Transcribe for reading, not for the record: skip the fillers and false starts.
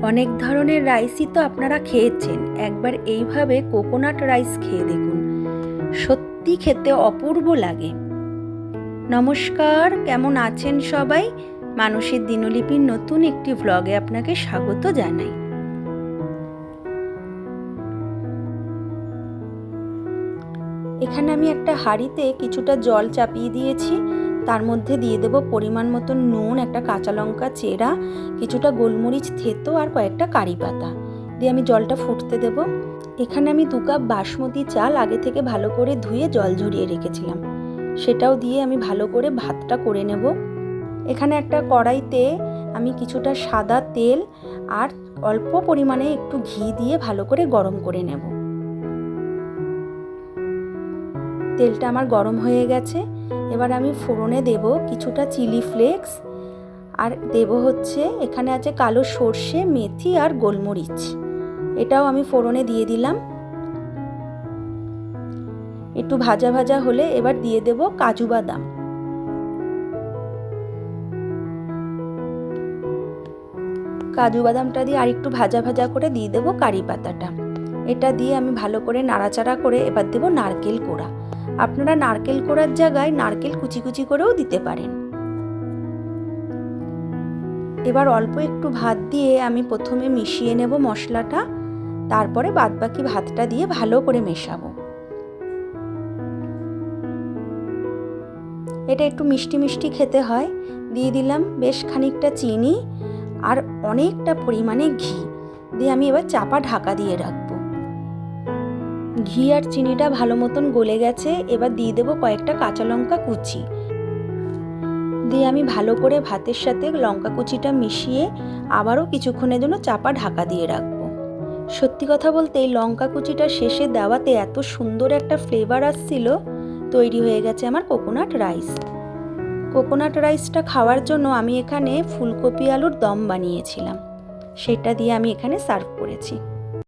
অনেক ধরনের রাইসই তো আপনারা খেয়েছেন, একবার এইভাবে কোকোনাট রাইস খেয়ে দেখুন, সত্যি খেতে অপূর্ব লাগে। নমস্কার, কেমন আছেন সবাই? মানুষের দিনলিপির নতুন একটি ভ্লগে আপনাকে স্বাগত জানাই। এখানে আমি একটা হাঁড়িতে কিছুটা জল চাপিয়ে দিয়েছি, তার মধ্যে দিয়ে দেব পরিমাণ মতন নুন, একটা কাঁচা লঙ্কা চেরা, কিছুটা গোলমরিচ থেতো আর কয়েকটা কারি পাতা দিয়ে আমি জলটা ফুটতে দেব। এখানে আমি 2 কাপ বাসমতি চাল আগে থেকে ভালো করে ধুয়ে জল ঝরিয়ে রেখেছিলাম, সেটাও দিয়ে আমি ভালো করে ভাতটা করে নেব। এখানে একটা কড়াইতে আমি কিছুটা সাদা তেল আর অল্প পরিমাণে একটু ঘি দিয়ে ভালো করে গরম করে নেব। তেলটা আমার গরম হয়ে গেছে, এবার আমি ফোড়নে দেব কিছুটা চিলি ফ্লেক্স আর দেব হচ্ছে এখানে আছে কালো সর্ষে, মেথি আর গোলমরিচ, এটাও আমি ফোড়নে দিয়ে দিলাম। একটু ভাজা ভাজা হলে এবার দিয়ে দেব কাজু বাদাম। কাজু বাদামটা দিয়ে আর একটু ভাজা ভাজা করে দিয়ে দেব কারি পাতাটা। এটা দিয়ে আমি ভালো করে নাড়াচাড়া করে এবার দেব নারকেল কোড়া। আপনারা নারকেল কোড়ার জায়গায় নারকেল কুচি কুচি করেও দিতে পারেন। এবার অল্প একটু ভাত দিয়ে আমি প্রথমে মিশিয়ে নেব মশলাটা, তারপরে বাদবাকি ভাতটা দিয়ে ভালো করে মেশাবো। এটা একটু মিষ্টি মিষ্টি খেতে হয়। দিয়ে দিলাম বেশ খানিকটা চিনি আর অনেকটা পরিমাণে ঘি দিয়ে আমি এবার চাপা ঢাকা দিয়ে রাখবো। ঘি আর চিনিটা ভালো মতন গলে গেছে, এবার দিয়ে দেবো কয়েকটা কাঁচা লঙ্কা কুচি দিয়ে আমি ভালো করে ভাতের সাথে লঙ্কা কুচিটা মিশিয়ে আবারও কিছুক্ষণের জন্য চাপা ঢাকা দিয়ে রাখবো। সত্যি কথা বলতে এই লঙ্কা কুচিটা শেষে দেওয়াতে এত সুন্দর একটা ফ্লেভার আসছিল। তৈরি হয়ে গেছে আমার কোকোনাট রাইস। কোকোনাট রাইসটা খাওয়ার জন্য আমি এখানে ফুলকপি আলুর দম বানিয়েছিলাম, সেটা দিয়ে আমি এখানে সার্ভ করেছি।